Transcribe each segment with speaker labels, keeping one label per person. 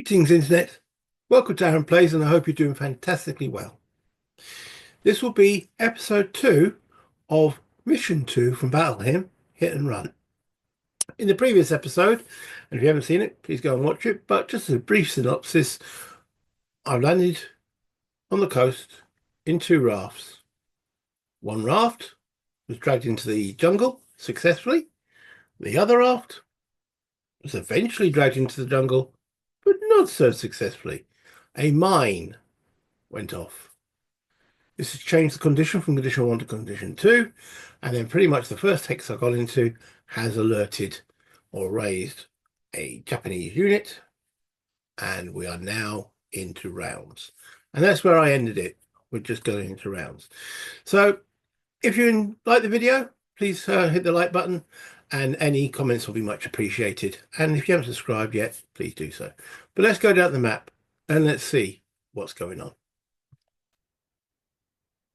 Speaker 1: Greetings, Internet. Welcome to Aaron Plays, and I hope you're doing fantastically well. This will be episode 2 of Mission 2 from Battle Hymn, Hit and Run. In the previous episode, and if you haven't seen it, please go and watch it, but just as a brief synopsis, I've landed on the coast in 2 rafts. One raft was dragged into the jungle successfully. The other raft was eventually dragged into the jungle, but not so successfully. A mine went off. This has changed the condition from condition 1 to condition 2, and then pretty much the first hex I got into has alerted or raised a Japanese unit, and we are now into rounds. And that's where I ended it. We're just going into rounds. So if you like the video, please hit the like button, and any comments will be much appreciated. And if you haven't subscribed yet, please do so. But let's go down the map and let's see what's going on.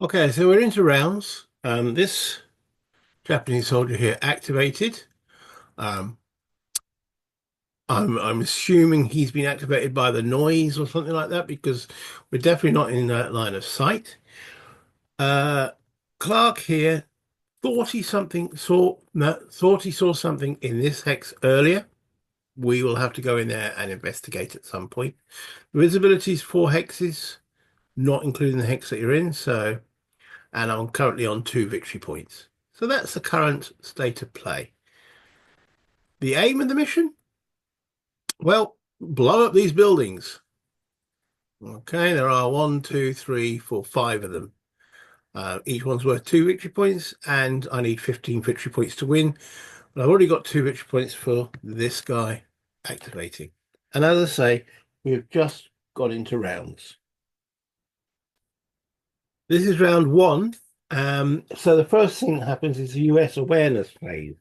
Speaker 1: Okay, so we're into rounds. This Japanese soldier here activated. I'm assuming he's been activated by the noise or something like that, because we're definitely not in that line of sight. Clark here thought he saw something in this hex earlier. We will have to go in there and investigate at some point. The visibility is 4 hexes, not including the hex that you're in. And I'm currently on 2 victory points. So that's the current state of play. The aim of the mission? Well, blow up these buildings. Okay, there are 1, 2, 3, 4, 5 of them. Each one's worth 2 victory points, and I need 15 victory points to win. But I've already got 2 victory points for this guy activating. And as I say, we've just got into rounds. This is round 1. So the first thing that happens is the US awareness phase.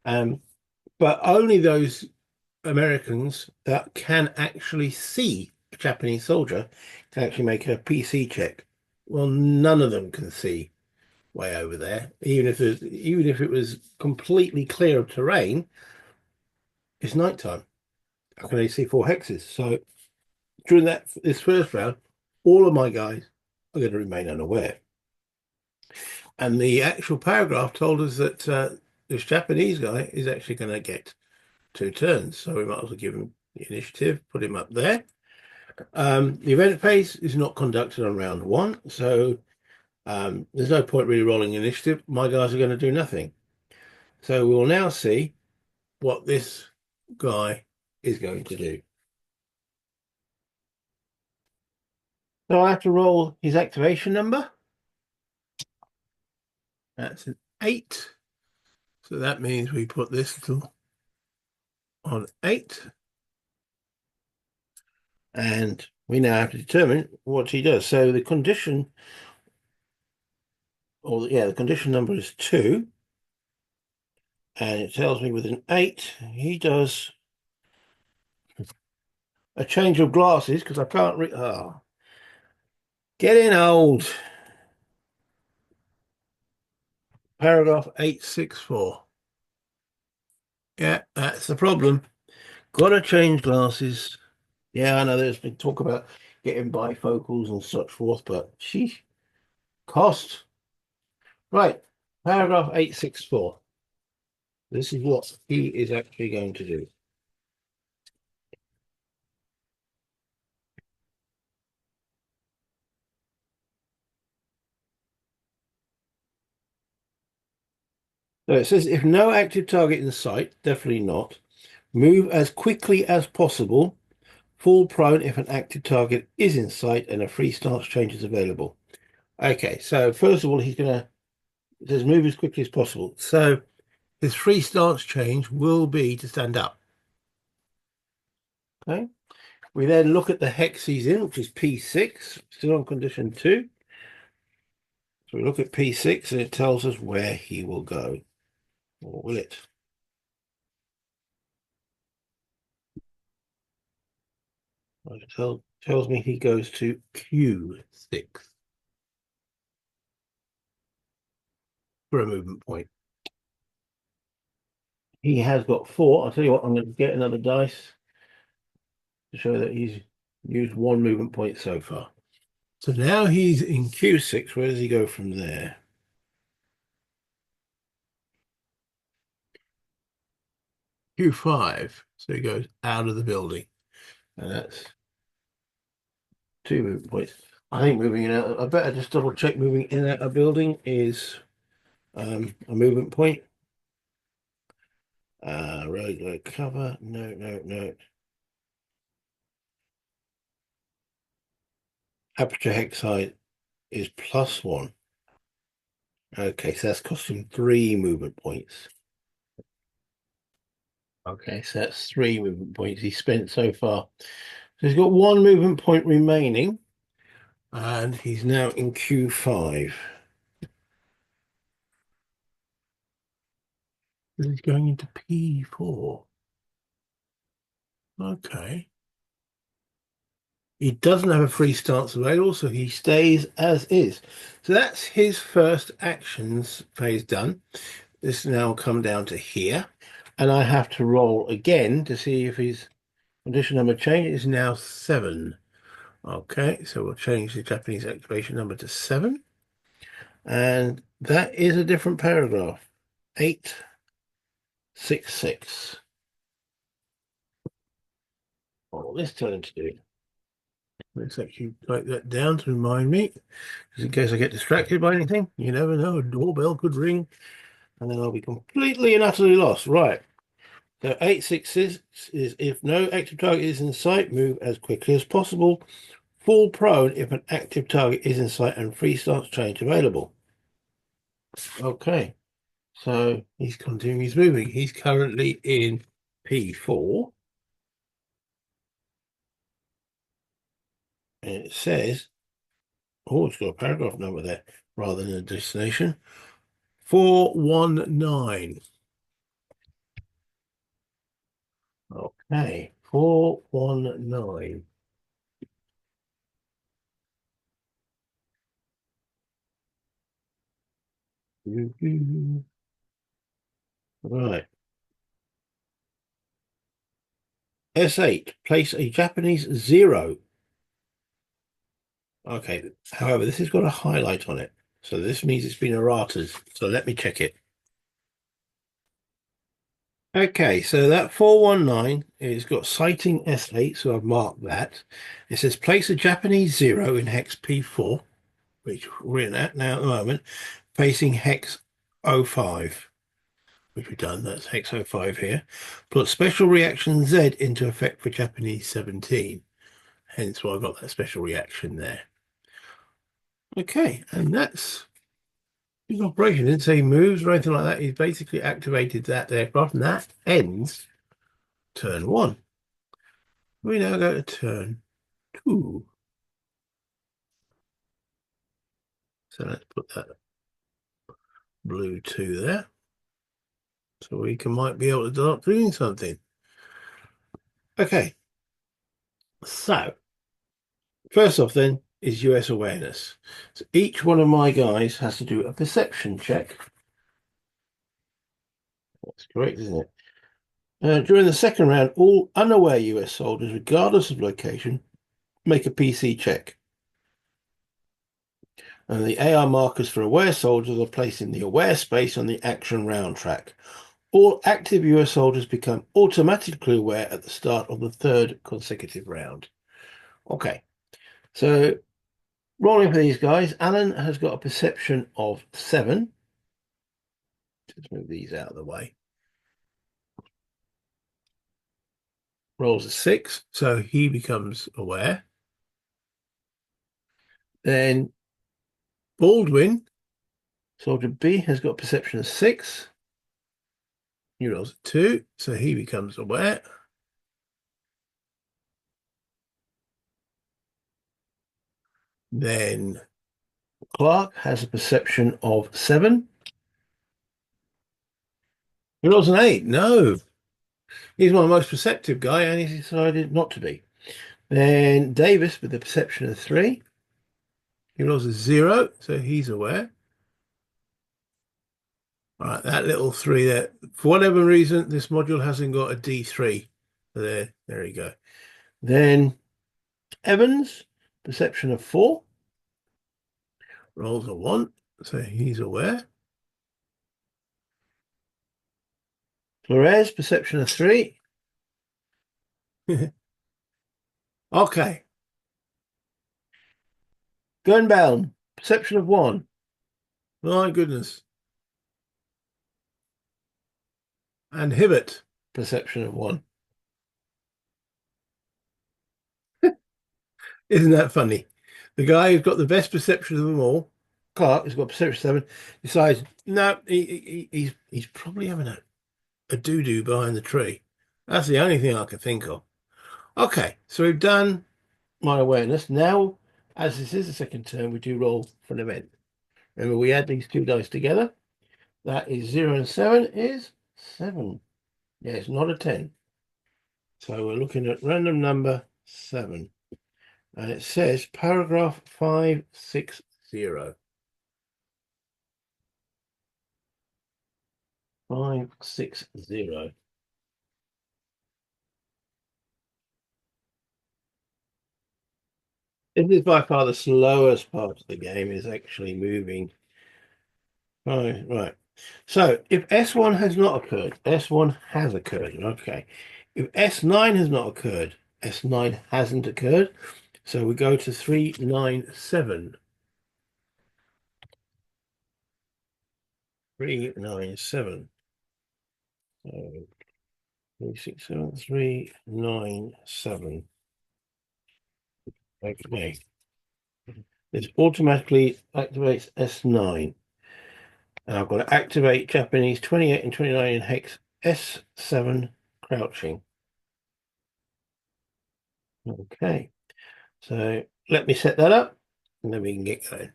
Speaker 1: But only those Americans that can actually see a Japanese soldier can actually make a PC check. Well, none of them can see way over there, even if it was completely clear of terrain. It's nighttime. How can they see 4 hexes? So during this first round, all of my guys are going to remain unaware. And the actual paragraph told us that this Japanese guy is actually going to get 2 turns. So we might as well give him the initiative, put him up there. The event phase is not conducted on round 1. So there's no point really rolling initiative. My guys are going to do nothing. So we'll now see what this guy is going to do. So I have to roll his activation number. That's an 8. So that means we put this little on 8. And we now have to determine what he does. So the condition, the condition number is 2. And it tells me with an 8, he does a change of glasses, because I can't read. Oh, getting old. Paragraph 864. Yeah, that's the problem. Gotta change glasses. Yeah, I know there's been talk about getting bifocals and such forth, but sheesh, cost. Right, paragraph 864. This is what he is actually going to do. So it says, if no active target in sight, definitely not. Move as quickly as possible. Fall prone if an active target is in sight and a free stance change is available. Okay, so first of all, it says move as quickly as possible. So his free stance change will be to stand up. Okay. We then look at the hex he's in, which is P6, still on condition 2. So we look at P6 and it tells us where he will go. Or will it? It tells me he goes to Q6 for a movement point. He has got 4. I'll tell you what, I'm going to get another dice. to show that he's used one movement point so far. So now he's in Q6. Where does he go from there? Q5. So he goes out of the building. And that's two movement points. I think moving in out, I better just double check moving in and out of building is a movement point. Road cover. No, no, no. Aperture hex height is +1. Okay, so that's cost him 3 movement points. Okay, so that's 3 movement points he spent so far. So he's got 1 movement point remaining, and he's now in Q5. He's going into P4. Okay. He doesn't have a free stance available, so he stays as is. So that's his first actions phase done. This now come down to here, and I have to roll again to see if his condition number change is now 7. Okay, so we'll change the Japanese activation number to 7. And that is a different paragraph. 866. What will this turn into do? Let's actually write that down to remind me, just in case I get distracted by anything. You never know, a doorbell could ring, and then I'll be completely and utterly lost. Right. So 866 is if no active target is in sight, move as quickly as possible. Fall prone if an active target is in sight and free stance change available. Okay. So he's continuing his moving. He's currently in P4. And it says, oh, it's got a paragraph number there rather than a destination. 419. Okay, 419. Right. S8, place a Japanese 0. Okay, however, this has got a highlight on it. So this means it's been erratas. So let me check it. Okay, so that 419 is got citing S8, so I've marked that. It says place a Japanese 0 in hex P4, which we're in at now at the moment, facing hex 05, which we've done. That's hex 05 here. Put special reaction Z into effect for Japanese 17. Hence why I've got that special reaction there. Okay, and that's his operation. Didn't say he moves or anything like that. He's basically activated that aircraft, and that ends turn 1. We now go to turn 2. So let's put that blue 2 there. So we might be able to start doing something. Okay. So first off then is US awareness. So each one of my guys has to do a perception check. That's correct, isn't it? During the second round, all unaware US soldiers, regardless of location, make a PC check. And the AR markers for aware soldiers are placed in the aware space on the action round track. All active US soldiers become automatically aware at the start of the 3rd consecutive round. Okay, so rolling for these guys, Alan has got a perception of 7. Let's move these out of the way. Rolls a 6, so he becomes aware. Then Baldwin, Soldier B, has got perception of 6. He rolls a 2, so he becomes aware. Then Clark has a perception of 7. He rolls an 8. No, he's my most perceptive guy, and he's decided not to be. Then Davis with a perception of 3. He rolls a 0, so he's aware. All right, that little 3 there. For whatever reason, this module hasn't got a D3. So there you go. Then Evans, perception of 4, rolls a 1, so he's aware. Flores, perception of 3. Okay. Gunbound, perception of 1. My goodness. And Hibbert, perception of 1. Isn't that funny? The guy who's got the best perception of them all, Clark, who's got perception 7, decides, no, he's probably having a doo-doo behind the tree. That's the only thing I can think of. Okay, so we've done my awareness. Now, as this is the second turn, we do roll for an event. Remember, we add these 2 dice together. That is 0 and 7 is 7. Yeah, it's not a 10. So we're looking at random number 7. And it says paragraph 560. 560. This is by far the slowest part of the game, is actually moving. Right, right. So if S1 has not occurred, S1 has occurred. Okay. If S9 has not occurred, S9 hasn't occurred. So we go to 397. 397. So 367, 397. Okay. This automatically activates S9. And I've got to activate Japanese 28 and 29 in hex S7 crouching. Okay. So let me set that up and then we can get going.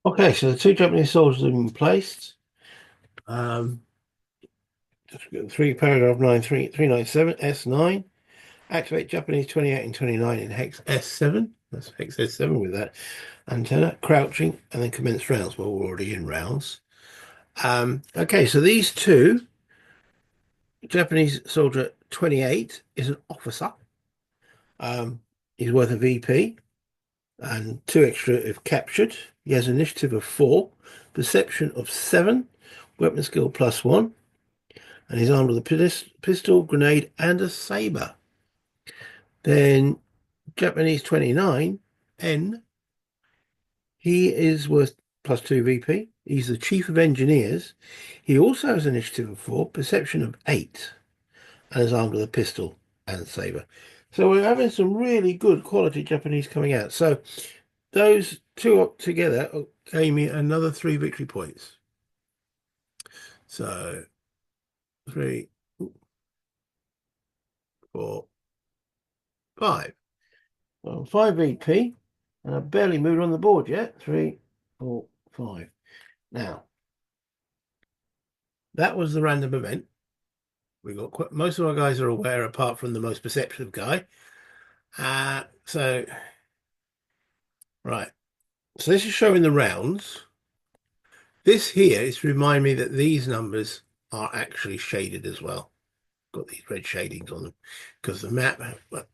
Speaker 1: Okay, so the 2 Japanese soldiers have been placed. 3 paragraph 9, 397, S9. Activate Japanese 28 and 29 in hex S7. That's hex S7 with that antenna. Crouching and then commence rounds. Well, we're already in rounds. Okay, so these 2, Japanese soldier 28 is an officer. He's worth a VP. And 2 extra if captured. He has initiative of 4, perception of 7, weapon skill +1, and he's armed with a pistol, grenade, and a saber. Then Japanese 29, N, he is worth +2 VP. He's the chief of engineers. He also has initiative of 4, perception of 8, and is armed with a pistol and saber. So we're having some really good quality Japanese coming out. So those 2 up together gave me another 3 victory points. So 3, 4, 5. Well, 5 VP, and I've barely moved on the board yet. 3, 4, 5. Now, that was the random event. We got most of our guys are aware, apart from the most perceptive guy. So right. So this is showing the rounds. This here is to remind me that these numbers are actually shaded as well. Got these red shadings on them because the map,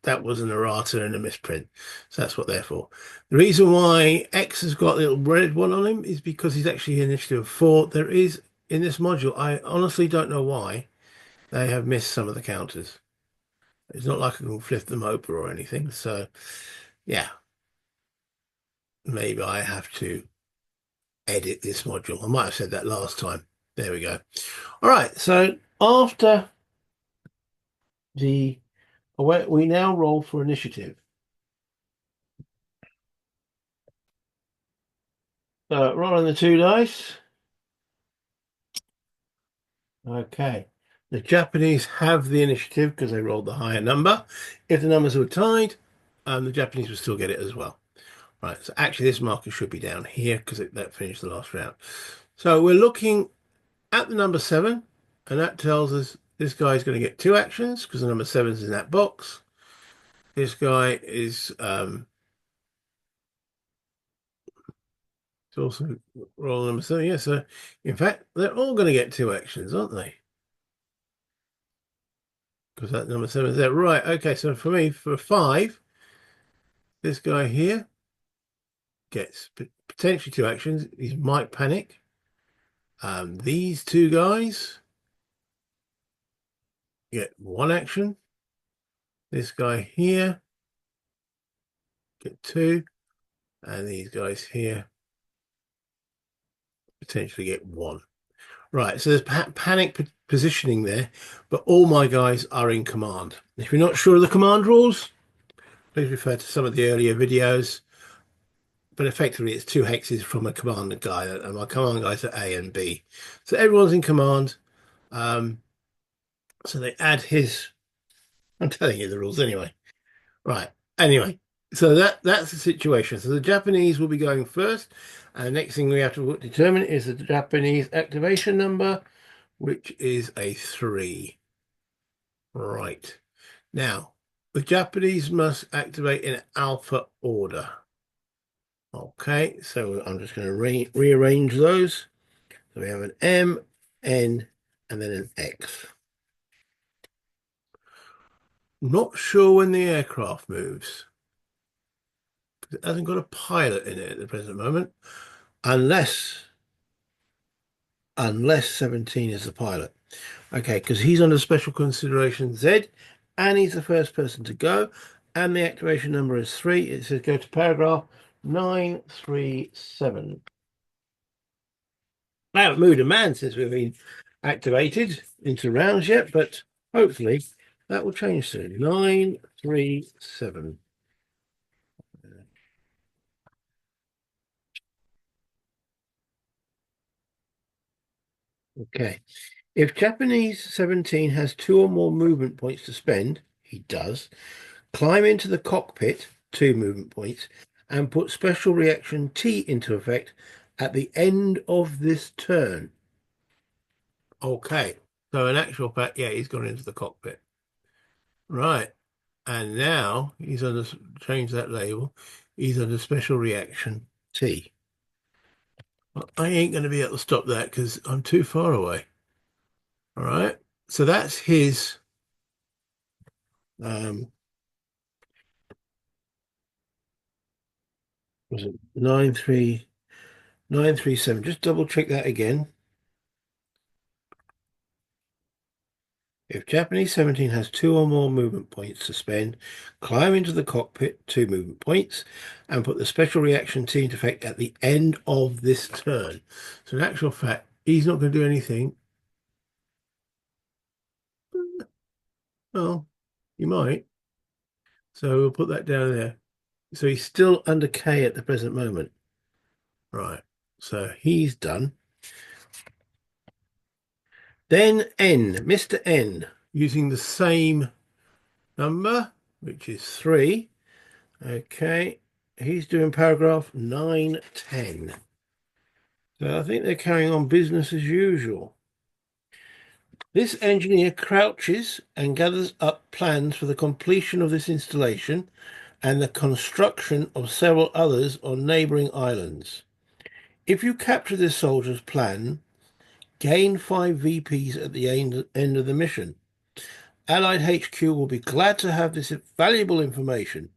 Speaker 1: that was an errata and a misprint. So that's what they're for. The reason why X has got a little red one on him is because he's actually initiative of 4. There is, in this module, I honestly don't know why they have missed some of the counters. It's not like I can flip them open or anything. So yeah, maybe I have to edit this module. I might have said that last time. There we go. All right. So after we now roll for initiative. Rolling the 2 dice. Okay. The Japanese have the initiative because they rolled the higher number. If the numbers were tied, the Japanese would still get it as well. Right. So actually, this marker should be down here because that finished the last round. So we're looking at the number 7, and that tells us this guy is going to get 2 actions because the number 7 is in that box. This guy is it's also roll number 7. Yeah, so in fact, they're all going to get 2 actions, aren't they? because that number 7 is there. Right, okay, so for me, for 5, this guy here gets potentially 2 actions. He might panic. These 2 guys get 1 action. This guy here get 2. And these guys here potentially get 1. Right, so there's panic positioning there, but all my guys are in command. If you're not sure of the command rules, please refer to some of the earlier videos. But effectively, it's 2 hexes from a commander guy, and my command guys are A and B. So everyone's in command. So they add his. I'm telling you the rules anyway. Right. Anyway, so that's the situation. So the Japanese will be going first, and the next thing we have to determine is the Japanese activation number, which is a 3. Right. Now, the Japanese must activate in alpha order. Okay, so I'm just going to rearrange those. So we have an M, N, and then an X. Not sure when the aircraft moves. It hasn't got a pilot in it at the present moment, unless 17 is the pilot. Okay, because he's under special consideration Z, and he's the first person to go, and the activation number is 3. It says go to paragraph 937. I haven't moved a man since we've been activated into rounds yet, but hopefully that will change soon. 937. Okay. If Japanese 17 has 2 or more movement points to spend, he does, climb into the cockpit, 2 movement points, and put special reaction T into effect at the end of this turn. Okay. So in actual fact, yeah, he's gone into the cockpit. Right. And now he's under, change that label. He's under special reaction T. Well, I ain't going to be able to stop that because I'm too far away. All right. So that's his um was it 93937? Just double check that again. If Japanese 17 has 2 or more movement points to spend, climb into the cockpit, 2 movement points, and put the special reaction T into effect at the end of this turn. So in actual fact, he's not going to do anything. Well, he might. So we'll put that down there. So he's still under K at the present moment. Right. So he's done. Then N, Mr. N, using the same number, which is 3. Okay. He's doing paragraph 910. So I think they're carrying on business as usual. This engineer crouches and gathers up plans for the completion of this installation and the construction of several others on neighboring islands. If you capture this soldier's plan, gain 5 VPs at the end of the mission. Allied HQ will be glad to have this valuable information.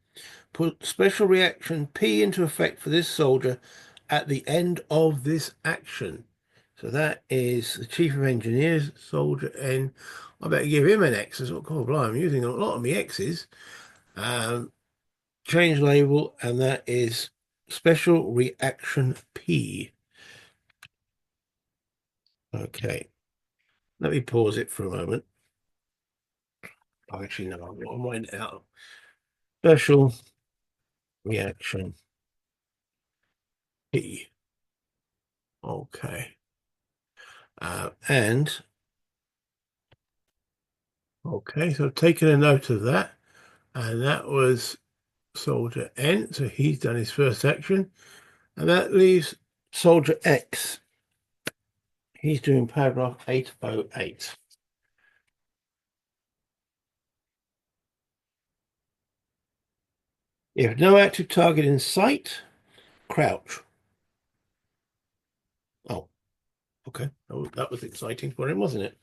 Speaker 1: Put special reaction P into effect for this soldier at the end of this action. So that is the Chief of Engineers, Soldier N. I better give him an X as well. God, blimey, I'm using a lot of my X's. Change label, and that is Special Reaction P. Okay, let me pause it for a moment. Oh, actually, no, I'll wind it out. Special Reaction P. Okay. And okay, so I've taken a note of that, and that was Soldier N. So he's done his first action, and that leaves Soldier X. He's doing paragraph 808. If no active target in sight, crouch. Oh, okay. Oh, that was exciting for him, wasn't it?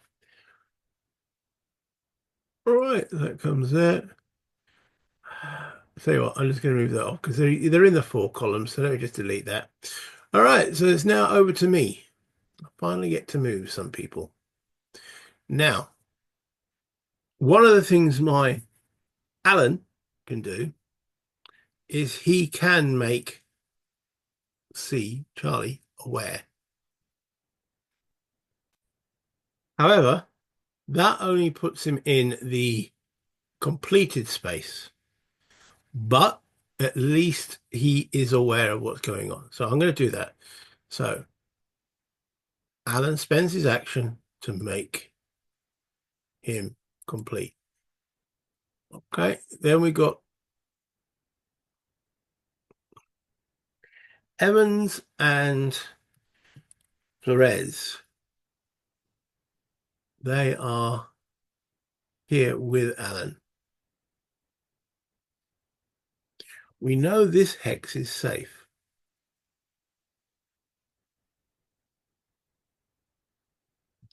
Speaker 1: All right, that comes there. Tell you what, I'm just going to move that off because they're in the four columns. So let me just delete that. All right, so it's now over to me. I finally get to move some people. Now, one of the things my Alan can do is he can make Charlie aware. However, that only puts him in the completed space, but at least he is aware of what's going on. So I'm going to do that. So Alan spends his action to make him complete. Okay, then we got Evans and Flores. They are here with Alan. We know this hex is safe.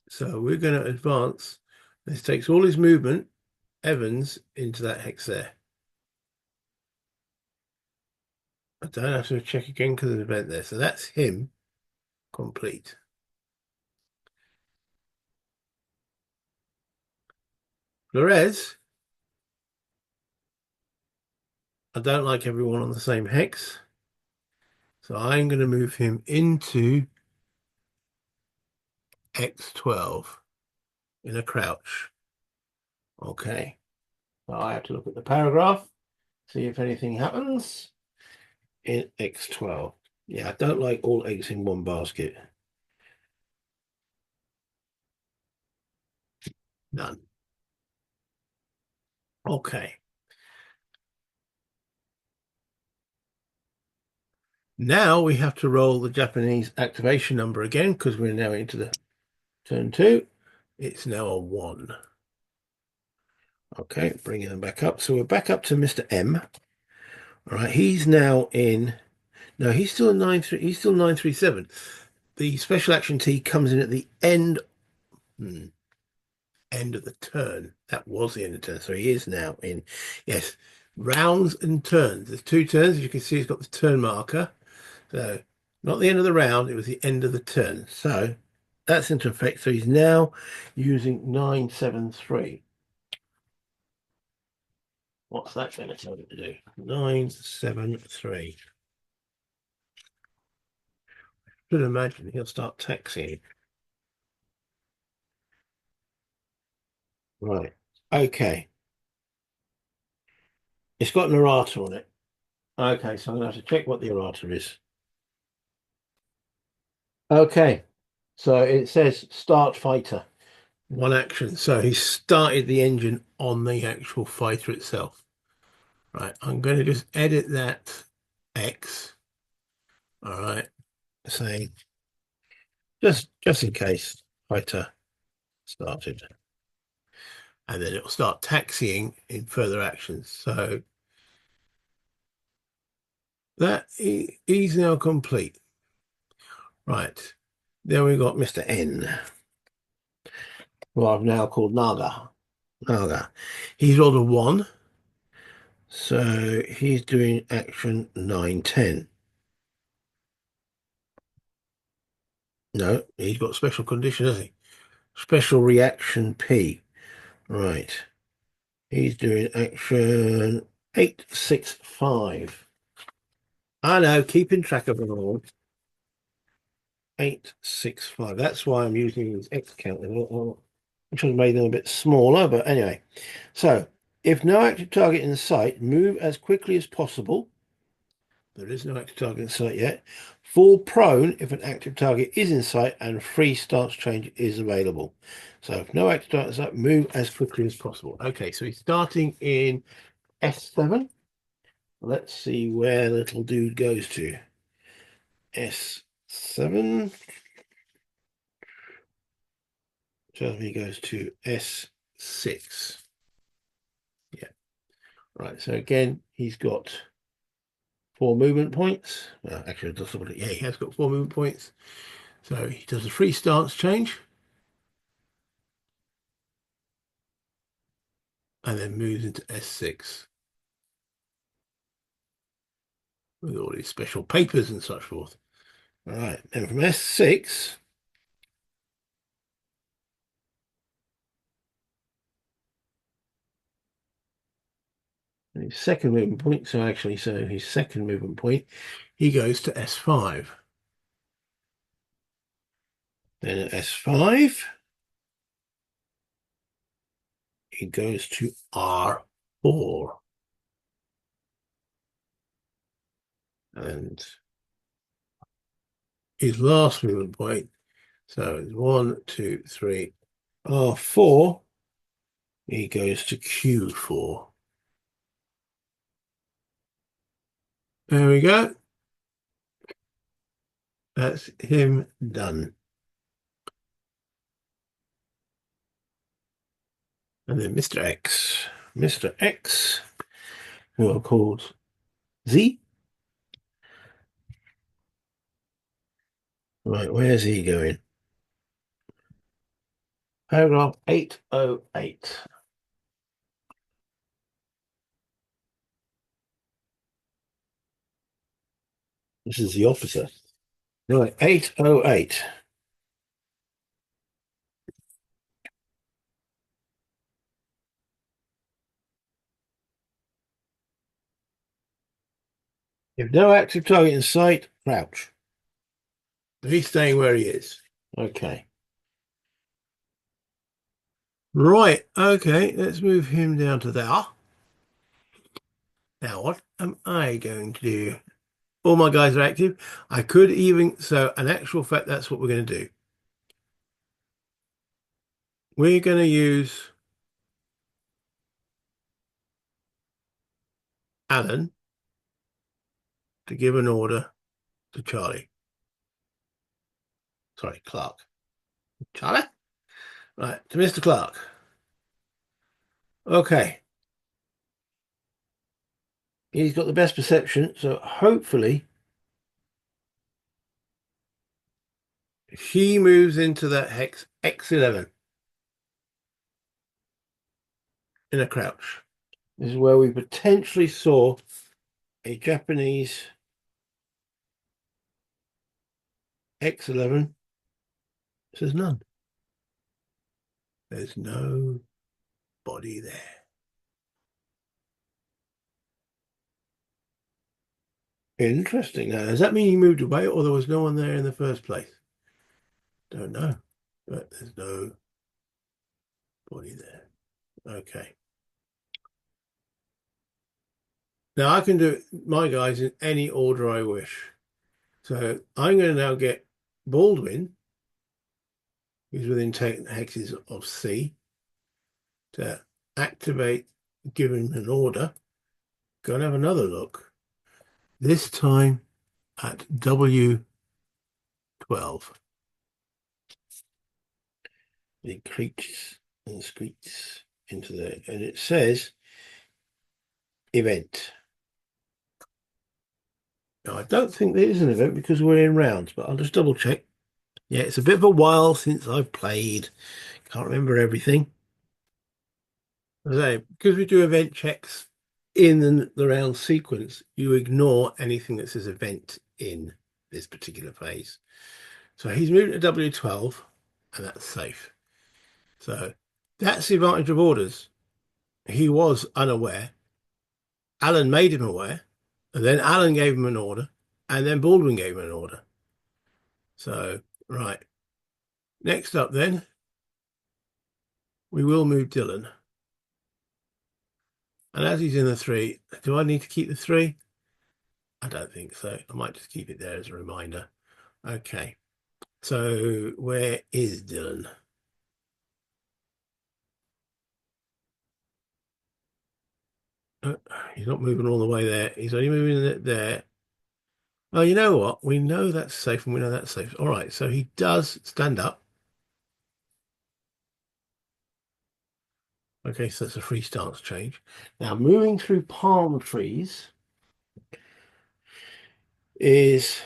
Speaker 1: So we're going to advance. This takes all his movement, Evans, into that hex there. I don't have to check again because there's an event there. So that's him complete. Flores, I don't like everyone on the same hex. So I'm going to move him into X12 in a crouch. Okay. So I have to look at the paragraph, see if anything happens in X12. Yeah, I don't like all eggs in one basket. None. Okay. Now we have to roll the Japanese activation number again because we're now into the turn two. It's now a 1. Okay, bringing them back up. So we're back up to Mr. M. All right, he's now in. No, he's still 9-3. He's still 937. The special action T comes in at the end. End of the turn. That was the end of the turn. So he is now in. Yes, rounds and turns. There's 2 turns. As you can see, he's got the turn marker. So not the end of the round. It was the end of the turn. So that's into effect. So he's now using 973. What's that going to tell him to do? 973. Should imagine he'll start taxiing. Right. Okay. It's got an errata on it. Okay, so I'm going to have to check what the errata is. Okay. So it says start fighter. 1 action. So he started the engine on the actual fighter itself. Right. I'm going to just edit that X. All right. Saying just in case fighter started. And then it'll start taxiing in further actions. So that is now complete. Right. Then we got Mr. N, who I've now called Naga. Naga. He's rolled a 1. So he's doing action 910. No, he's got special condition, hasn't he? Special reaction P. Right. He's doing action 865. I know, keeping track of them all. 865. That's why I'm using these X count, which has made them a bit smaller, but anyway. So, if no active target in sight, move as quickly as possible. There is no active target in sight yet. Fall prone if an active target is in sight and free stance change is available. So, if no active target in sight, move as quickly as possible. Okay, so he's starting in S7. Let's see where little dude goes to. S7. Tells me he goes to S6. Yeah. Right. So again, he's got 4 movement points. Well, actually, yeah, he has got 4 movement points. So he does a free stance change. and then moves into S6 with all these special papers and such forth. All right, then from S6, his second movement point, so his second movement point, he goes to S5. Then at S5, he goes to R4. And his last movement point, so it's 1, 2, 3, R4, he goes to Q4. There we go. That's him done. And then Mr. X. Mr. X, who are called Z. Right, where's he going? Paragraph 808. This is the officer. Right, 808. If no active target in sight, crouch. He's staying where he is. Okay. Right, okay, let's move him down to there. Now, what am I going to do? All my guys are active. I could even, so in actual fact, that's what we're going to do. We're going to use Alan to give an order to Charlie. Sorry, Clark. Charlie? Right, to Mr. Clark. Okay. He's got the best perception, so hopefully he moves into that hex X11 in a crouch. This is where we potentially saw a Japanese X11. Says none. There's no body there. Interesting. Now, does that mean he moved away or there was no one there in the first place? Don't know. But there's no body there. Okay. Now I can do my guys in any order I wish. So I'm going to now get Baldwin, who's within 10 hexes of C, to activate, give him an order. Go and have another look. This time at W12. It creaks and squeaks into there, and it says event. Now, I don't think there is an event because we're in rounds, but I'll just double check. Yeah, it's a bit of a while since I've played. Can't remember everything. As I say, because we do event checks in the round sequence, you ignore anything that says event in this particular phase. So he's moved to W12, and that's safe. So that's the advantage of orders. He was unaware. Alan made him aware, and then Alan gave him an order, and then Baldwin gave him an order. So, right. Next up, then, we will move Dylan. And as he's in the 3, do I need to keep the 3? I don't think so. I might just keep it there as a reminder. Okay. So, where is Dylan? He's not moving all the way there. He's only moving it there. Oh, you know what? We know that's safe and we know that's safe. All right. So he does stand up. Okay, so that's a free stance change. Now, moving through palm trees is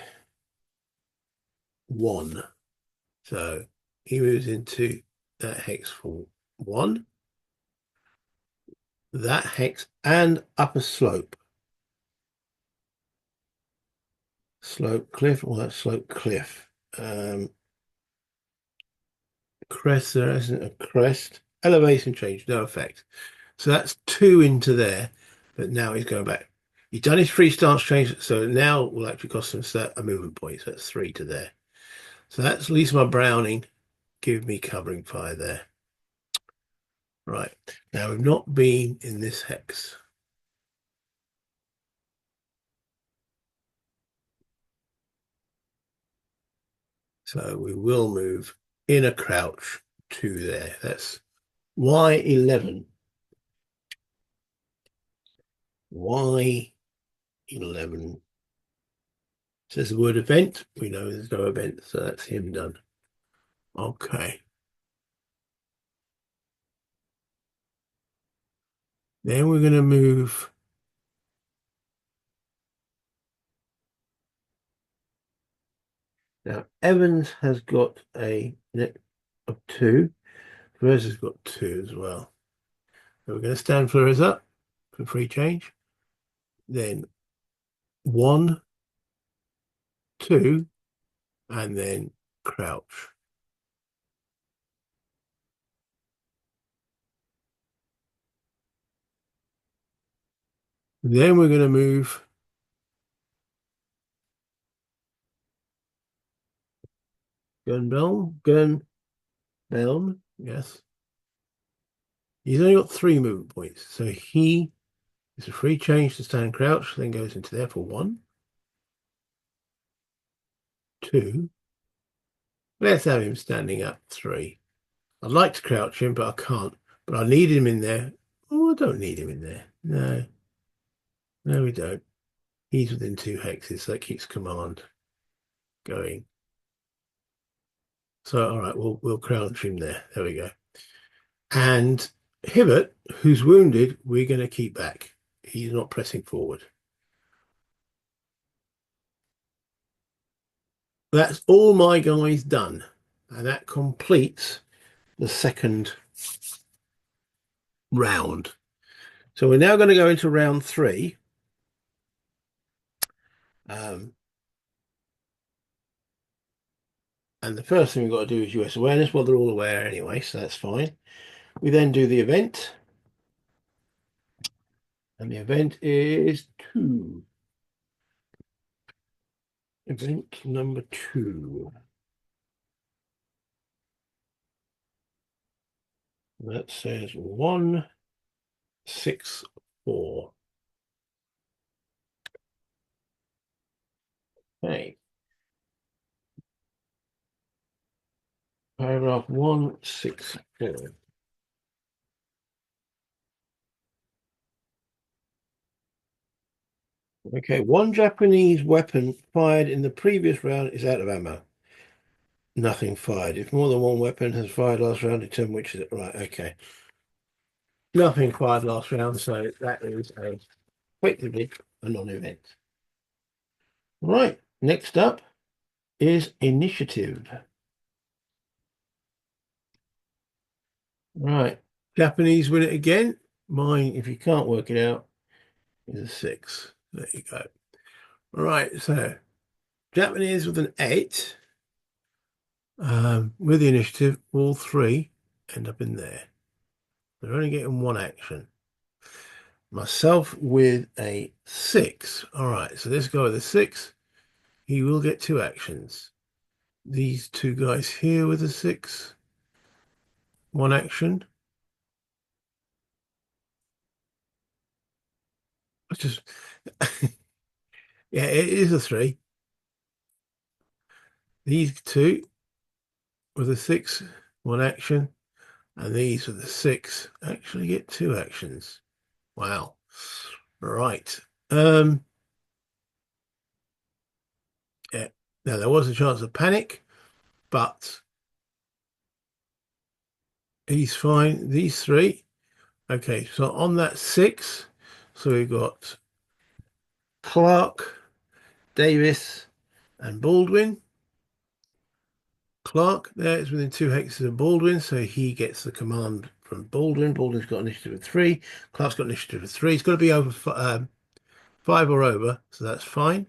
Speaker 1: 1. So he moves into that hex for 1. that hex and up a slope. Slope cliff, or that slope cliff. Crest, there isn't a crest. Elevation change, no effect. So that's 2 into there, but now he's going back. He's done his free stance change, so now will actually cost him a movement point. So that's 3 to there. So that's at least my Browning give me covering fire there. Right. Now we've not been in this hex. So we will move in a crouch to there. That's Y11. Y11 says the word event. We know there's no event, so that's him done. Okay. Then we're going to move. Now, Evans has got a net of 2. Flores has got 2 as well. So we're going to stand Flores up for free change. Then 1, 2, and then crouch. Then we're going to move Gun Belm, yes. He's only got 3 movement points, so he is a free change to stand crouch, then goes into there for 1, 2. Let's have him standing up 3. I'd like to crouch him, but I can't. But I need him in there. Oh, I don't need him in there. No, no, we don't. He's within 2 hexes, so that keeps command going. So, all right, we'll crouch him there. There we go. And Hibbert, who's wounded, we're going to keep back. He's not pressing forward. That's all my guys done. And that completes the second round. So we're now going to go into round 3. And the first thing we've got to do is US awareness. Well, they're all aware anyway, so that's fine. We then do the event. And the event is 2. Event number 2. That says 1, 6, 4. Okay. Paragraph 164. Okay, 1 Japanese weapon fired in the previous round is out of ammo. Nothing fired. If more than 1 weapon has fired last round, determine which is it. Right, okay. Nothing fired last round, so that is effectively a non-event. Right, next up is initiative. Right, Japanese win it again. Mine, if you can't work it out, is a 6. There you go. All right, so Japanese with an 8. With the initiative, all 3 end up in there. They're only getting 1 action. Myself with a 6. All right, so this guy with a 6, he will get 2 actions. These 2 guys here with a 6, 1 action. It's just, yeah, it is a 3. These 2 with a 6, 1 action, and these with a 6 actually get 2 actions. Wow. Right. Yeah. Now there was a chance of panic, but he's fine. These 3. Okay, so on that 6, so we've got Clark, Davis, and Baldwin. Clark there is within 2 hexes of Baldwin, so he gets the command from Baldwin. Baldwin's got initiative of 3. Clark's got initiative of 3. It's got to be over 5 or over, so that's fine.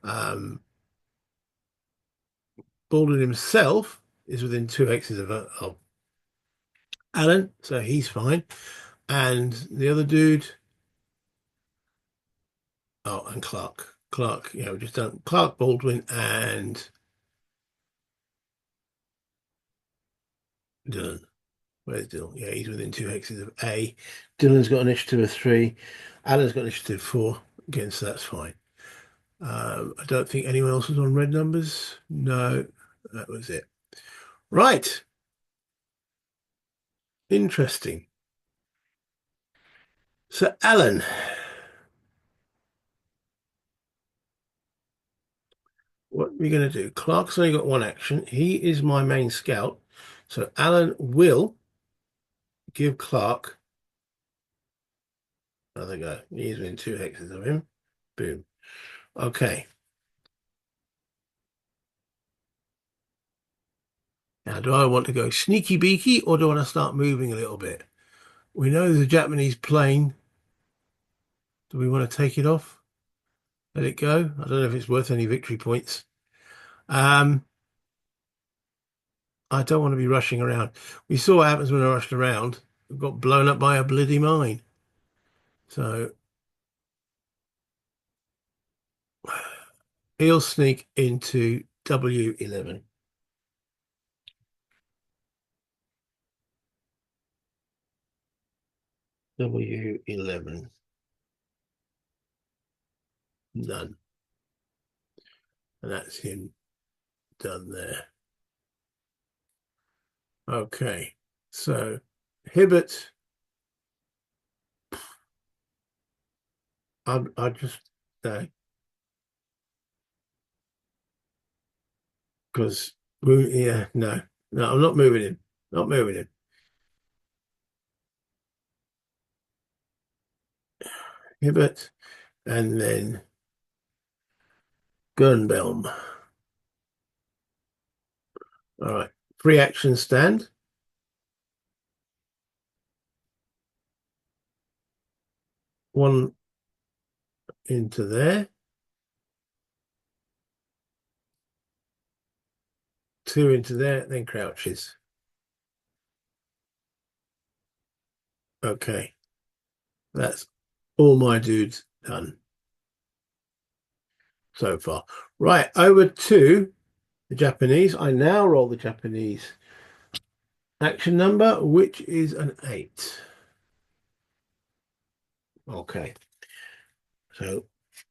Speaker 1: Baldwin himself is within 2 hexes of Alan, so he's fine. And the other dude, oh, and Clark. Clark, yeah, we've just done Clark, Baldwin, and Dylan. Where's Dylan? Yeah, he's within 2 hexes of A. Dylan's got initiative of 3. Alan's got initiative 4. Again, so that's fine. I don't think anyone else was on red numbers. No, that was it. Right. Interesting. So, Alan, what are we going to do? Clark's only got 1 action. He is my main scout. So, Alan will give Clark another go. He's within 2 hexes of him. Boom. Okay. Now, do I want to go sneaky beaky or do I want to start moving a little bit? We know there's a Japanese plane. Do we want to take it off? Let it go? I don't know if it's worth any victory points. I don't want to be rushing around. We saw what happens when I rushed around. I got blown up by a bloody mine. So he'll sneak into W11. W11. None. And that's him done there. Okay. So Hibbert, I just no, because yeah, no, I'm not moving him. Not moving him. Hibbert, and then Gernbaum. All right. Free action stand. 1 into there. 2 into there, then crouches. Okay. That's all my dudes done so far. Right, over to the Japanese. I now roll the Japanese action number, which is an 8. Okay. So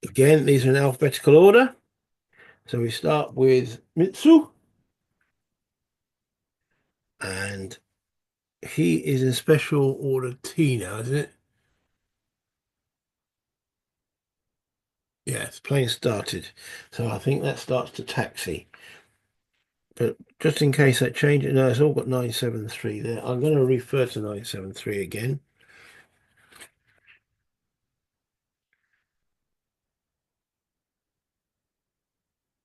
Speaker 1: again, these are in alphabetical order. So we start with Mitsu. And he is in special order T now, isn't it? Yes, plane started. So I think that starts to taxi. But just in case that changes, no, it's all got 973 there. I'm going to refer to 973 again.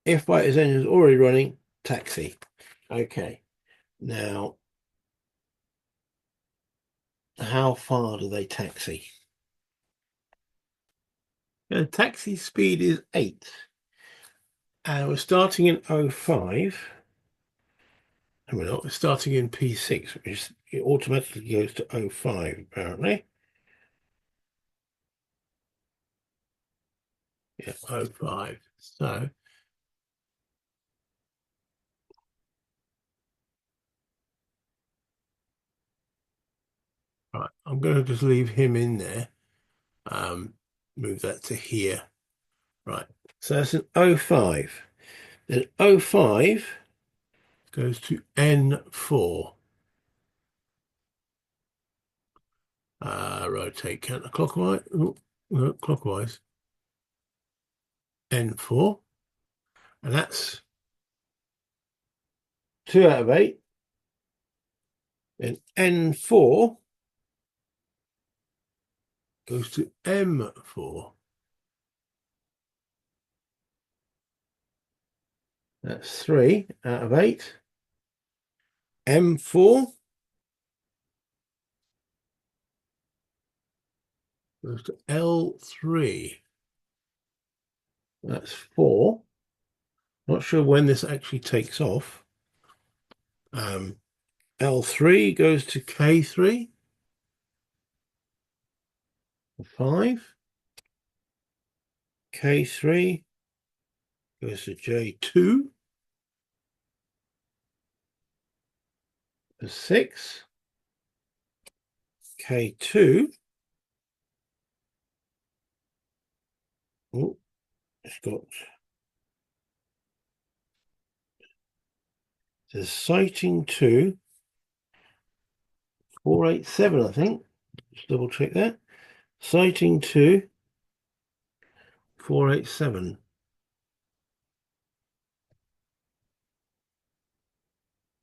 Speaker 1: If fighter's engine is already running, taxi. Okay. Now, how far do they taxi? Taxi speed is 8. And we're starting in 05. And we're not. We're starting in P6, which it automatically goes to 05, apparently. Yeah, 05. So, right, I'm going to just leave him in there. Move that to here. Right. So that's an 05. Then 05 goes to N4. Rotate counterclockwise. Oh, no, clockwise. N4. And that's 2 out of 8. Then N4 goes to M4. That's 3 out of 8. M4 Goes to L3. That's 4. Not sure when this actually takes off. L3 goes to K3. 5. K3 goes to J2. 6. K2. Oh, it's got the sighting to 487, I think. Just double check that. Sighting to 487.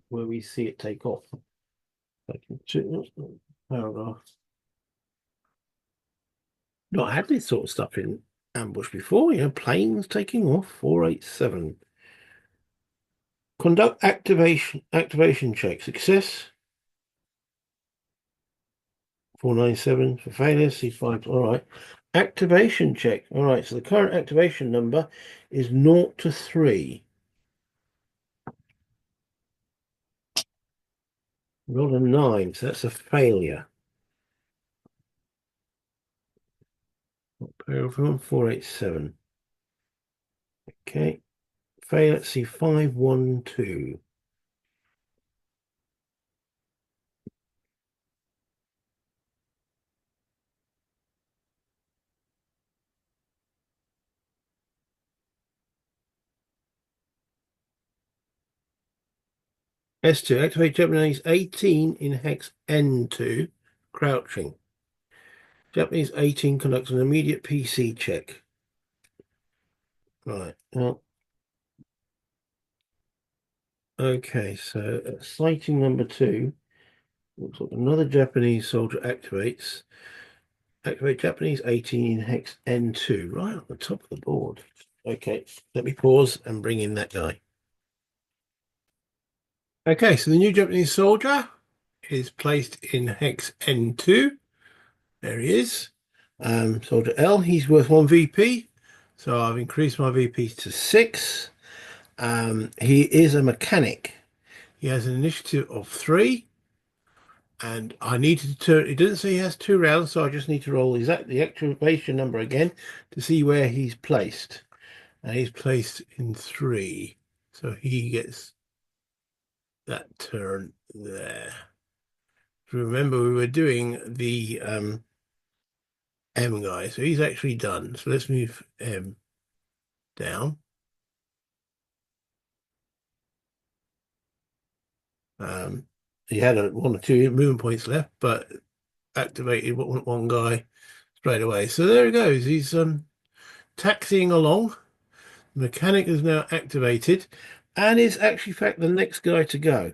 Speaker 1: Where we see it take off. Paragraph. Not had this sort of stuff in ambush before, planes taking off, 487. Conduct activation check. Success. 497 for failure. C5. All right. Activation check. All right. So the current activation number is 0 to 3. Roll a 9. So that's a failure. Paragraph 487. Okay. Failure. Let's see. 512. S2, activate Japanese 18 in hex N2, crouching. Japanese 18 conducts an immediate PC check. Right, well, okay, so sighting number 2, looks like another Japanese soldier activates. Activate Japanese 18 in hex N2, right on the top of the board. Okay, let me pause and bring in that guy. Okay, so the new Japanese soldier is placed in hex N2. There he is. Soldier L, he's worth 1 VP. So I've increased my VP to 6. He is a mechanic. He has an initiative of 3. And I need to turn, it doesn't say he has 2 rounds, so I just need to roll the activation number again to see where he's placed. And he's placed in 3. So he gets that turn there. Remember, we were doing the M guy, so he's actually done. So let's move M down. He had 1 or 2 movement points left, but activated one guy straight away. So there he goes. He's taxiing along. The mechanic is now activated and is actually, in fact, the next guy to go.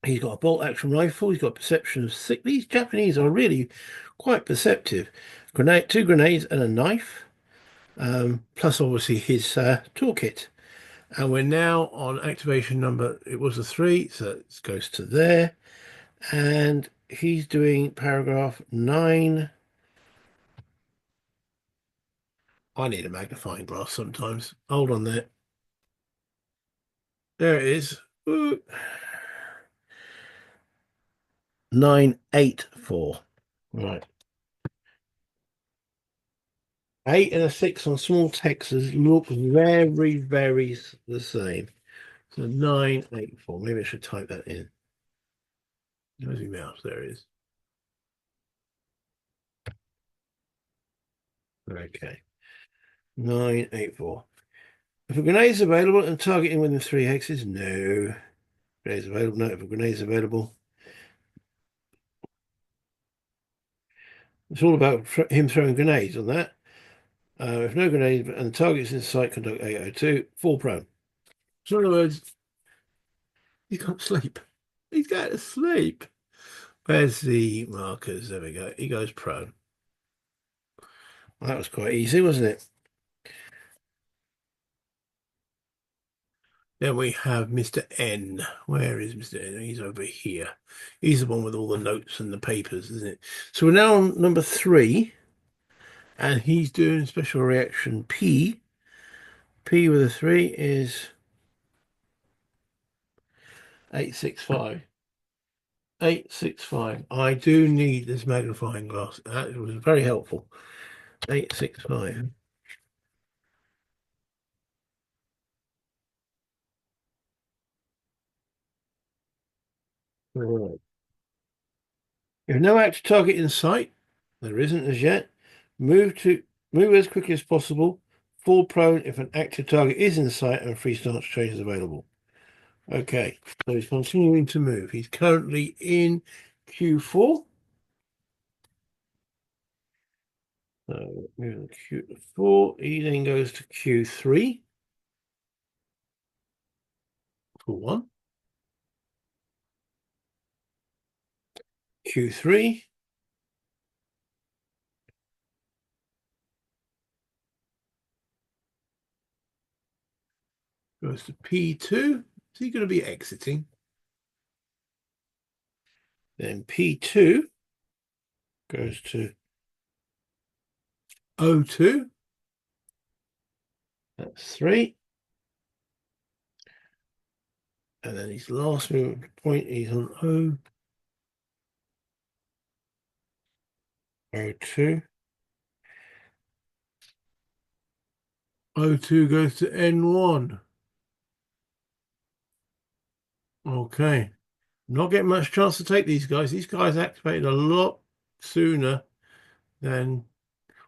Speaker 1: He's got a bolt action rifle. He's got perception of 6. These Japanese are really quite perceptive. 2 grenades and a knife, plus obviously his toolkit. And we're now on activation number, it was a 3, so it goes to there. And he's doing paragraph 9. I need a magnifying glass sometimes. Hold on there. There it is. Ooh. 984. Right. 8 and a 6 on small texts look very, very the same. So 984. Maybe I should type that in. Where's your mouse? There it is. Okay. 984. If a grenade is available and targeting within 3 hexes, no. Grenades available. No, if a grenade is available. It's all about him throwing grenades on that. If no grenade and the target's in sight, conduct 802. Fall prone. So in other words, he can't sleep. He's going to sleep. Where's the markers? There we go. He goes prone. Well, that was quite easy, wasn't it? Then we have Mr. N. Where is Mr. N? He's over here. He's the one with all the notes and the papers, isn't it? So we're now on number 3, and he's doing special reaction P. P with a 3 is 865. 865. I do need this magnifying glass. That was very helpful. 865. Right. If no active target in sight, there isn't as yet. Move to move as quickly as possible. Fall prone if an active target is in sight and free stance change is available. Okay, so he's continuing to move. He's currently in Q4. So moving to Q4, he then goes to Q3 for 1. Q3. Goes to P2. Is he going to be exiting? Then P2 goes to O2. That's 3. And then his last movement point is on O2. O2 goes to N1. Okay. Not getting much chance to take these guys. These guys activated a lot sooner than,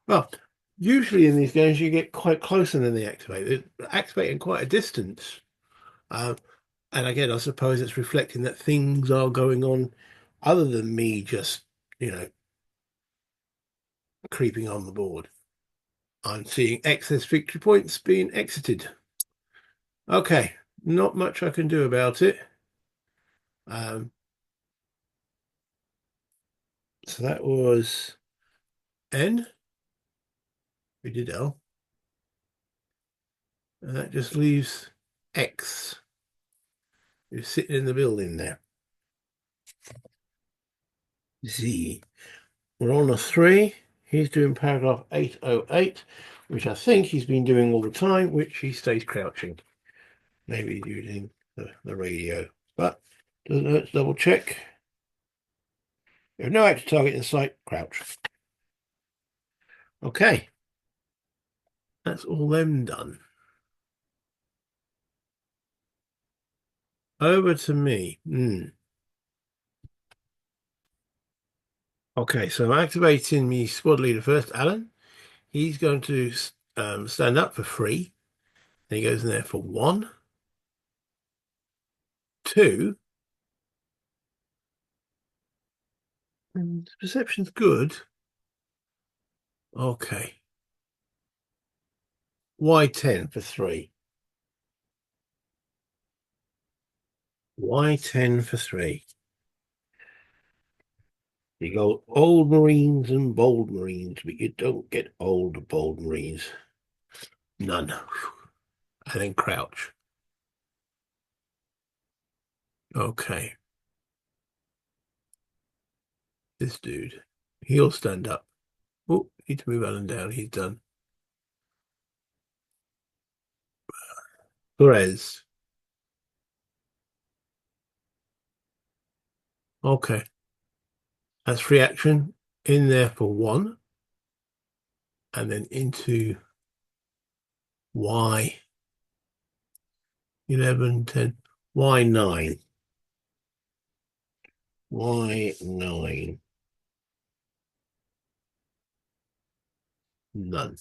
Speaker 1: well, usually in these games you get quite close and then they activate. They activate in quite a distance. And again, I suppose it's reflecting that things are going on other than me just, creeping on the board. I'm seeing excess victory points being exited. Okay, not much I can do about it. So that was N. We did L. And that just leaves X, who's sitting in the building there. Z. We're on a 3. He's doing paragraph 808, which I think he's been doing all the time, which he stays crouching. Maybe using the radio. But doesn't hurt to double check. If no active target in sight, crouch. Okay. That's all them done. Over to me. Okay, so I'm activating the squad leader first, Alan. He's going to stand up for 3. Then he goes in there for 1, 2. And perception's good. Okay. Y10 for 3. Y10 for 3. You go old Marines and bold Marines, but you don't get old bold Marines. None. And then crouch. Okay. This dude. He'll stand up. Oh, need to move Alan down. He's done. Perez. Okay. That's free action. In there for 1. And then into Y. 11, 10. Y9. Y9. None.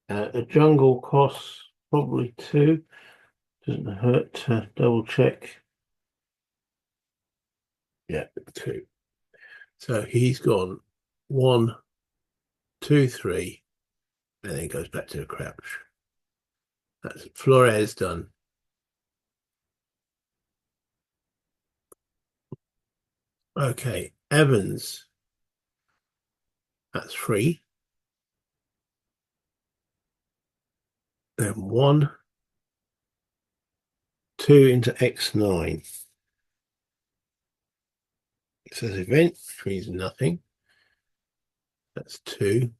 Speaker 1: A jungle costs probably 2. Doesn't hurt to double check. Yeah, 2. So he's gone 1, 2, 3, and then he goes back to the crouch. That's Flores done. Okay, Evans. That's 3. Then 1, 2 into x9. It says event, which means nothing. That's 2.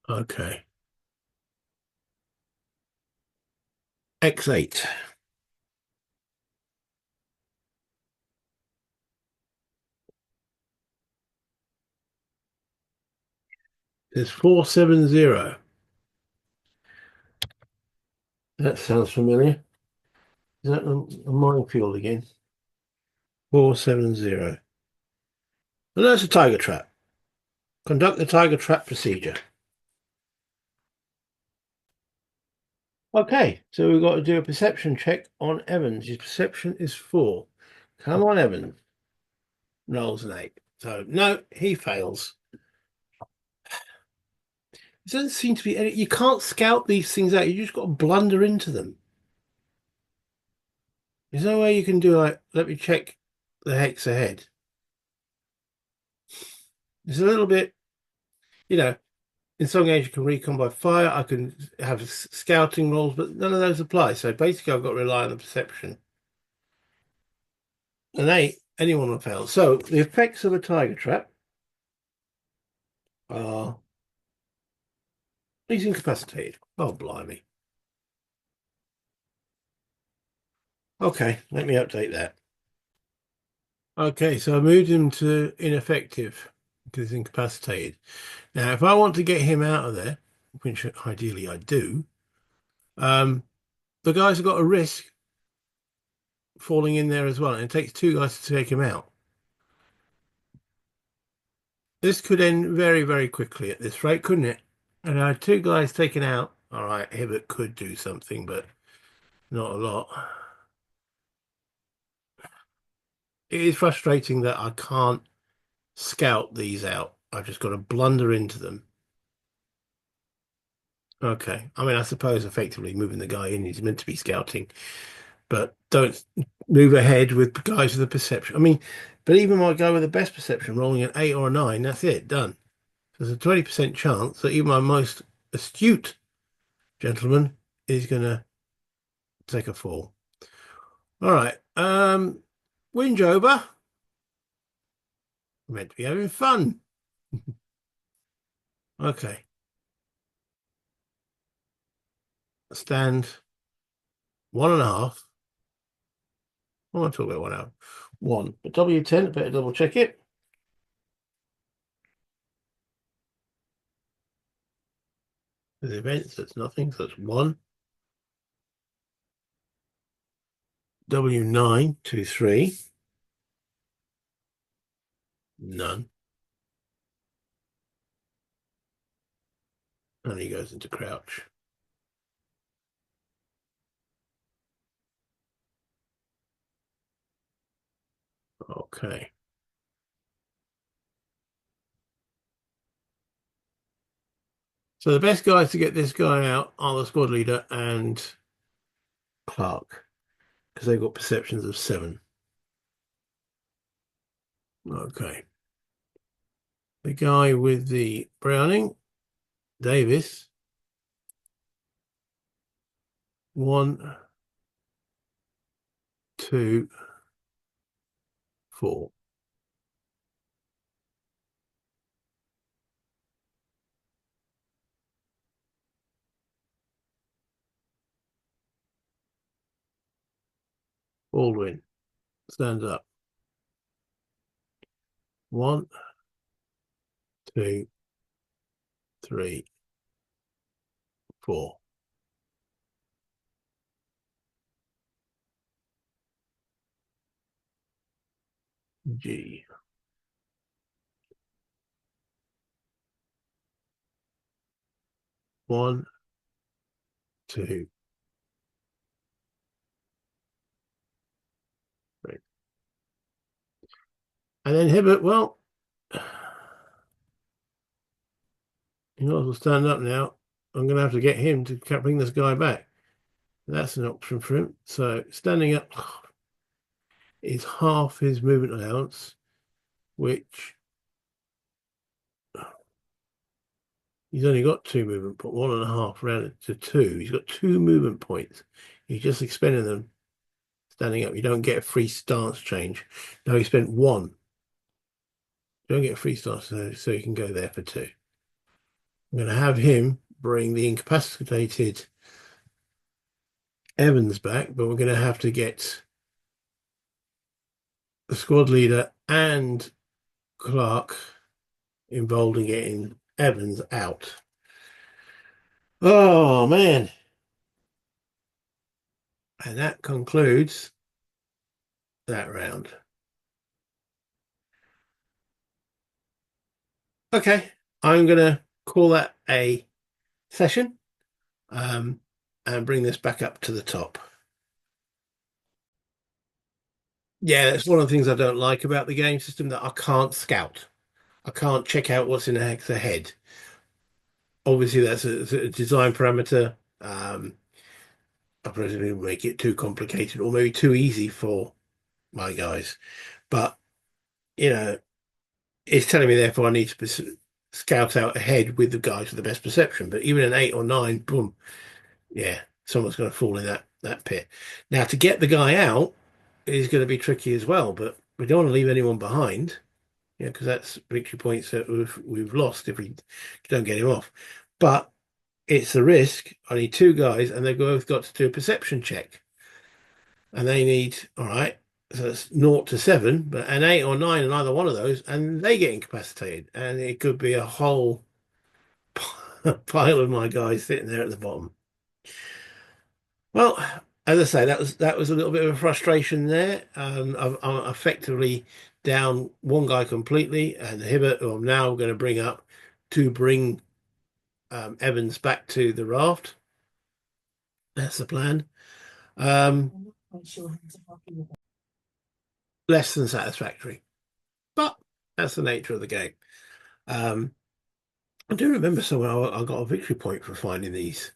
Speaker 1: Okay. x8. There's 470. That sounds familiar. Is that a minefield again? 470. And that's a tiger trap. Conduct the tiger trap procedure. Okay, so we've got to do a perception check on Evans. His perception is 4. Come on, Evans. Rolls an 8. So, no, he fails. There doesn't seem to be any. You can't scout these things out. You just got to blunder into them. There's no way you can do like, let me check the hex ahead. It's a little bit, in some games you can recon by fire. I can have scouting rolls, but none of those apply. So basically, I've got to rely on the perception. An 8, anyone will fail. So the effects of a tiger trap are he's incapacitated. Oh, blimey. Okay, let me update that. Okay, so I moved him to ineffective because he's incapacitated. Now, if I want to get him out of there, which ideally I do, the guys have got a risk falling in there as well, and it takes 2 guys to take him out. This could end very, very quickly at this rate, couldn't it? And I had 2 guys taken out. All right, Hibbert could do something, but not a lot. It is frustrating that I can't scout these out. I've just got to blunder into them. Okay. I mean, I suppose effectively moving the guy in is meant to be scouting, but don't move ahead with guys with the perception. I mean, but even my guy with the best perception rolling an 8 or a 9, that's it, done. There's a 20% chance that even my most astute gentleman is going to take a fall. All right. Whinge over. We're meant to be having fun. Okay. Stand 1.5. What am I talking about 1 hour? 1. But W10, better double check it. There's events, that's nothing, so that's 1. W9, 2, 3. None. And he goes into crouch. Okay. So the best guys to get this guy out are the squad leader and Clark, because they've got perceptions of 7. Okay. The guy with the Browning, Davis, 1, 2, 4. Baldwin stands up. 1, 2, 3, 4. G. 1, 2, 3. And then Hibbert, well, he might as well stand up now. I'm going to have to get him to bring this guy back. That's an option for him. So standing up is half his movement allowance, which He's only got two movement points, one and a half rounded to two. He's got two movement points. He's just expending them standing up. You don't get a free stance change. No, he spent one. You don't get a free stance, so you can go there for two. I'm going to have him bring the incapacitated Evans back, but we're going to have to get the squad leader and Clark involved in getting Evans out. Oh, man. And that concludes that round. Okay, I'm going to call that a session um, and bring this back up to the top. Yeah, that's one of the things I don't like about the game system, that I can't scout. I can't check out what's in a hex ahead. Obviously, that's a design parameter. I presume it'll make it too complicated or maybe too easy for my guys. But, you know, it's telling me therefore I need to scout out ahead with the guys with the best perception. But even an 8 or 9, boom, yeah, someone's going to fall in that pit. Now, to get the guy out is going to be tricky as well, but we don't want to leave anyone behind, yeah, because that's victory points that we've lost if we don't get him off. But it's the risk. I need two guys, and they've both got to do a perception check, and they need, all right, so it's 0 to 7, but an 8 or 9 in either one of those, and they get incapacitated, and it could be a whole pile of my guys sitting there at the bottom. Well, as I say, that was a little bit of a frustration there. I'm effectively down one guy completely, and Hibbert, who I'm now going to bring up to bring Evans back to the raft. That's the plan. Um, Less than satisfactory, but that's the nature of the game. Um, I do remember somewhere I got a victory point for finding these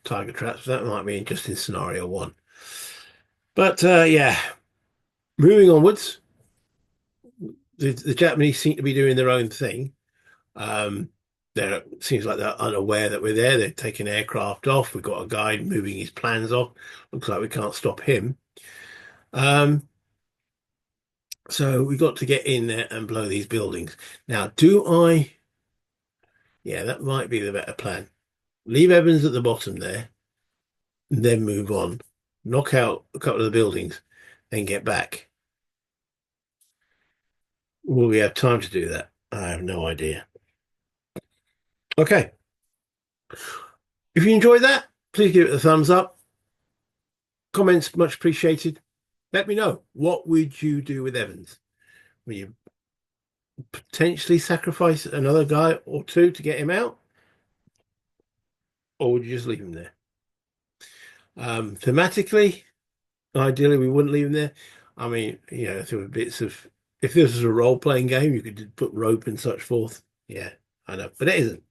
Speaker 1: tiger traps. That might be just in scenario 1. But yeah, moving onwards, the Japanese seem to be doing their own thing. There seems like they're unaware that we're there. They're taking aircraft off. We've got a guy moving his plans off. Looks like we can't stop him. So we got to get in there and blow these buildings. Now, do I? Yeah, that might be the better plan. Leave Evans at the bottom there, and then move on. Knock out a couple of the buildings, then get back. Will we have time to do that? I have no idea. Okay. If you enjoyed that, please give it a thumbs up. Comments much appreciated. Let me know. What would you do with Evans? Will you potentially sacrifice another guy or two to get him out? Or would you just leave him there? Thematically, ideally, we wouldn't leave him there. I mean, there were bits of, if this was a role-playing game, you could put rope and such forth. Yeah, I know, but it isn't.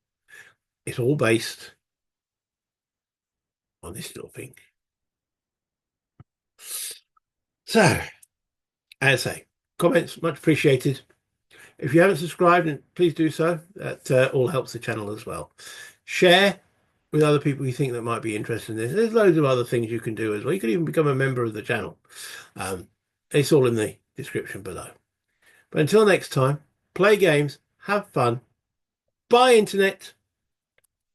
Speaker 1: It's all based on this little thing. So, as I say, comments much appreciated. If you haven't subscribed, then please do so. That all helps the channel as well. Share with other people you think that might be interested in this. There's loads of other things you can do as well. You can even become a member of the channel. It's all in the description below. But until next time, play games, have fun, buy internet.